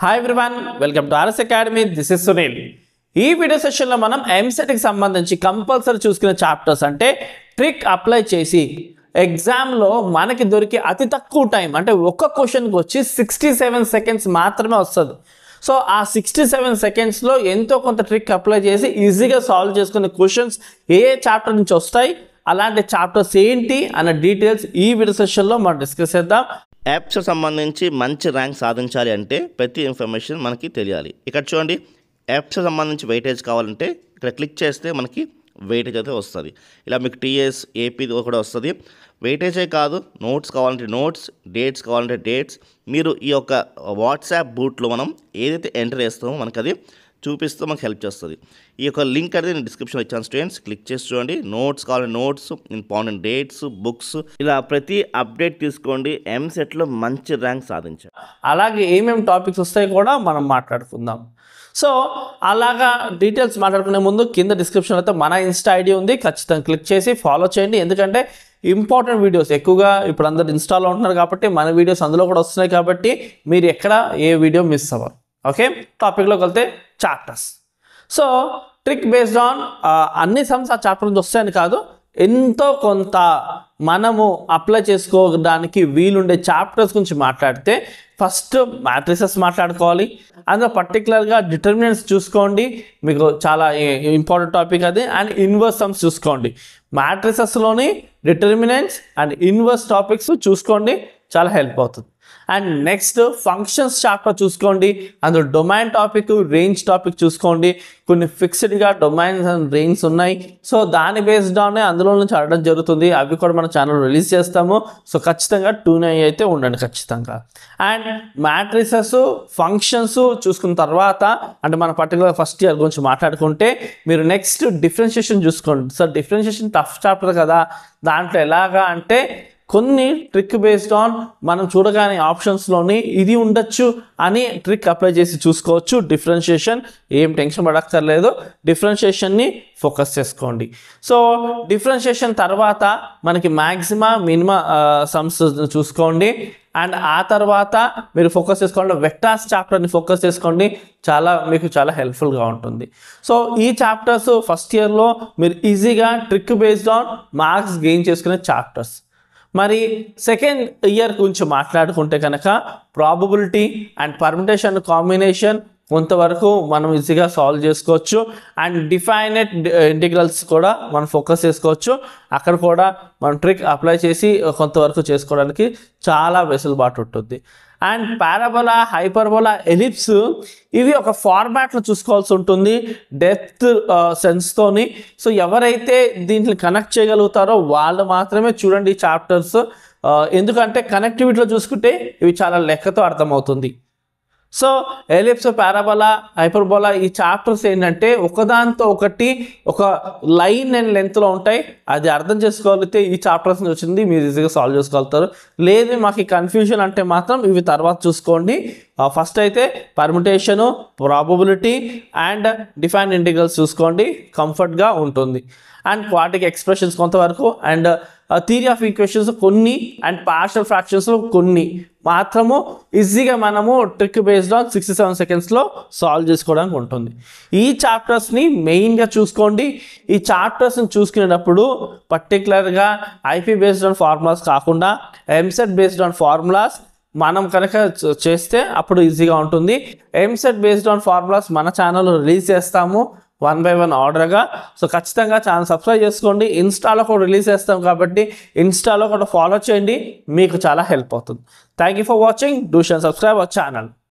Hi everyone, welcome to RS academy. This is Sunil. ఈ video సెషన్లో మనం ఎంసెట్కి సంబంధించి కంపల్సరీ చూసుకునే చాప్టర్స్ అంటే ట్రిక్ అప్లై చేసి ఎగ్జామ్లో మనకి దొరికే అతి తక్కువ టైం అంటే ఒక్క క్వశ్చన్కి వచ్చి 67 సెకండ్స్ మాత్రమే వస్తుంది. సో ఆ 67 సెకండ్స్లో ఎంతో కొంత ట్రిక్ అప్లై చేసి ఈజీగా సాల్వ్ చేసుకునే క్వశ్చన్స్ ఏ చాప్టర్ నుంచి వస్తాయి, అలాంటి చాప్టర్స్ ఏంటి అన్న డీటెయిల్స్ ఈ వీడియో సెషన్లో మనం డిస్కస్ చేద్దాం. యాప్స్ సంబంధించి మంచి ర్యాంక్ సాధించాలి అంటే ప్రతి ఇన్ఫర్మేషన్ మనకి తెలియాలి. ఇక్కడ చూడండి, యాప్స్ సంబంధించి వెయిటేజ్ కావాలంటే ఇక్కడ క్లిక్ చేస్తే మనకి వెయిటేజ్ అయితే వస్తుంది. ఇలా మీకు టీఎస్ ఏపీ కూడా వస్తుంది. వెయిటేజే కాదు, నోట్స్ కావాలంటే నోట్స్, డేట్స్ కావాలంటే డేట్స్. మీరు ఈ యొక్క వాట్సాప్ బూట్లో మనం ఏదైతే ఎంటర్ చేస్తామో మనకు అది చూపిస్తూ మనకు హెల్ప్ చేస్తుంది. ఈ యొక్క లింక్ అనేది నేను డిస్క్రిప్షన్లో ఇచ్చాను స్టూడెంట్స్, క్లిక్ చేసి చూడండి. నోట్స్ కావాలంటే నోట్స్, ఇంపార్టెంట్ డేట్స్, బుక్స్, ఇలా ప్రతి అప్డేట్ తీసుకోండి. ఎంసెట్లో మంచి ర్యాంక్ సాధించాలి. అలాగే ఏమేమి టాపిక్స్ వస్తాయి కూడా మనం మాట్లాడుకుందాం. సో అలాగా డీటెయిల్స్ మాట్లాడుకునే ముందు కింద డిస్క్రిప్షన్ అయితే మన ఇన్స్టా ఐడి ఉంది, ఖచ్చితంగా క్లిక్ చేసి ఫాలో చేయండి. ఎందుకంటే ఇంపార్టెంట్ వీడియోస్ ఎక్కువగా ఇప్పుడు అందరు ఇన్స్టాలో ఉంటున్నారు కాబట్టి మన వీడియోస్ అందులో కూడా వస్తున్నాయి కాబట్టి మీరు ఎక్కడ ఏ వీడియో మిస్ అవ్వరు. ఓకే, టాపిక్లోకి వెళ్తే chapters. So trick based on అన్ని సమ్స్ ఆ చాప్టర్ నుంచి వస్తాయని కాదు, ఎంతో కొంత మనము అప్లై చేసుకోవడానికి వీలుండే చాప్టర్స్ గురించి మాట్లాడితే ఫస్ట్ మ్యాట్రిసెస్ మాట్లాడుకోవాలి. అందులో పర్టికులర్గా డిటర్మినెంట్స్ చూసుకోండి, మీకు చాలా ఇంపార్టెంట్ టాపిక్ అది. అండ్ ఇన్వర్స్ సమ్స్ చూసుకోండి. మ్యాట్రిసెస్లోని డిటర్మినెంట్స్ అండ్ ఇన్వర్స్ టాపిక్స్ చూసుకోండి, చాలా హెల్ప్ అవుతుంది. అండ్ నెక్స్ట్ ఫంక్షన్స్ చాప్టర్ చూసుకోండి. అందులో డొమైన్ టాపిక్, రేంజ్ టాపిక్ చూసుకోండి. కొన్ని ఫిక్స్డ్గా డొమైన్స్ అండ్ రేంజ్ ఉన్నాయి. సో దాని బేస్డ్ ఆన్ అందులో నుంచి అడగడం జరుగుతుంది. అవి కూడా మన ఛానల్ రిలీజ్ చేస్తాము. సో ఖచ్చితంగా ట్యూన్ అయ్యి అయితే ఉండండి ఖచ్చితంగా. అండ్ మ్యాట్రిసెస్, ఫంక్షన్స్ చూసుకున్న తర్వాత అంటే మన పర్టికులర్ ఫస్ట్ ఇయర్ గురించి మాట్లాడుకుంటే మీరు నెక్స్ట్ డిఫరెన్షియేషన్ చూసుకోండి. సో డిఫరెన్షియేషన్ టఫ్ చాప్టర్ కదా, దాంట్లో ఎలాగా అంటే కొన్ని ట్రిక్ బేస్డ్ ఆన్ మనం చూడగానే ఆప్షన్స్లోని ఇది ఉండొచ్చు అని ట్రిక్ అప్లై చేసి చూసుకోవచ్చు. డిఫరెన్షియేషన్ ఏం టెన్షన్ పడక్కర్లేదు, డిఫరెన్షియేషన్ని ఫోకస్ చేసుకోండి. సో డిఫరెన్షియేషన్ తర్వాత మనకి మ్యాక్సిమా మినిమా సమ్స్ చూసుకోండి. అండ్ ఆ తర్వాత మీరు ఫోకస్ చేసుకోండి వెక్టార్స్ చాప్టర్ని ఫోకస్ చేసుకోండి, మీకు చాలా హెల్ప్ఫుల్గా ఉంటుంది. సో ఈ చాప్టర్స్ ఫస్ట్ ఇయర్లో మీరు ఈజీగా trick based on marks gain చేసుకునే చాప్టర్స్. మరి సెకండ్ ఇయర్ గురించి మాట్లాడుకుంటే కనుక ప్రాబబిలిటీ అండ్ పర్మిటేషన్ కాంబినేషన్ కొంతవరకు మనం ఈజీగా సాల్వ్ చేసుకోవచ్చు. అండ్ డిఫైనెట్ ఇంటిగ్రల్స్ కూడా మనం ఫోకస్ చేసుకోవచ్చు. అక్కడ కూడా మనం ట్రిక్ అప్లై చేసి కొంతవరకు చేసుకోవడానికి చాలా వెసులుబాటు ఉంటుంది. అండ్ పారాబోలా, హైపర్బోలా, ఎలిప్స్ ఇవి ఒక ఫార్మాట్లో చూసుకోవాల్సి ఉంటుంది డెప్త్ సెన్స్తోని. సో ఎవరైతే దీంట్లో కనెక్ట్ చేయగలుగుతారో వాళ్ళు మాత్రమే చూడండి ఈ చాప్టర్స్. ఎందుకంటే కనెక్టివిటీలో చూసుకుంటే ఇవి చాలా లెక్కతో అర్థమవుతుంది. సో ఎలిప్స్, పారాబోలా, హైపర్బోలా ఈ చాప్టర్స్ ఏంటంటే ఒకదాంతో ఒకటి ఒక లైన్ అండ్ లెంత్లో ఉంటాయి. అది అర్థం చేసుకోగలిగితే ఈ చాప్టర్స్ నుంచి వచ్చింది మీరు ఈజీగా సాల్వ్ చేసుకోగలుగుతారు. లేదు మాకు ఈ కన్ఫ్యూజన్ అంటే మాత్రం ఇవి తర్వాత చూసుకోండి. ఫస్ట్ అయితే పర్మిటేషను, ప్రాబబిలిటీ అండ్ డిఫైన్డ్ ఇంటిగ్రల్స్ చూసుకోండి, కంఫర్ట్గా ఉంటుంది. అండ్ క్వాడ్రాటిక్ ఎక్స్ప్రెషన్స్ కొంతవరకు, అండ్ థియరీ ఆఫ్ ఈక్వేషన్స్ కొన్ని, అండ్ పార్షియల్ ఫ్రాక్షన్స్ కొన్ని మాత్రము ఈజీగా మనము ట్రిక్ బేస్డ్ ఆన్ 67 సెకండ్స్లో సాల్వ్ చేసుకోవడానికి ఉంటుంది. ఈ చాప్టర్స్ని మెయిన్గా చూసుకోండి. ఈ చాప్టర్స్ని చూసుకునేటప్పుడు పర్టికులర్గా ఐపీ బేస్డ్ ఆన్ ఫార్ములాస్ కాకుండా ఎంసెట్ బేస్డ్ ఆన్ ఫార్ములాస్ మనం కనుక చేస్తే అప్పుడు ఈజీగా ఉంటుంది. ఎంసెట్ బేస్డ్ ఆన్ ఫార్ములాస్ మన ఛానల్లో రిలీజ్ చేస్తాము 1 by 1 ఆర్డర్గా. సో ఖచ్చితంగా ఛానల్ సబ్స్క్రైబ్ చేసుకోండి. ఇన్స్టాలో కూడా రిలీజ్ చేస్తాం కాబట్టి ఇన్స్టాలో కూడా ఫాలో చేయండి, మీకు చాలా హెల్ప్ అవుతుంది. Thank you for watching. Do share, subscribe our channel.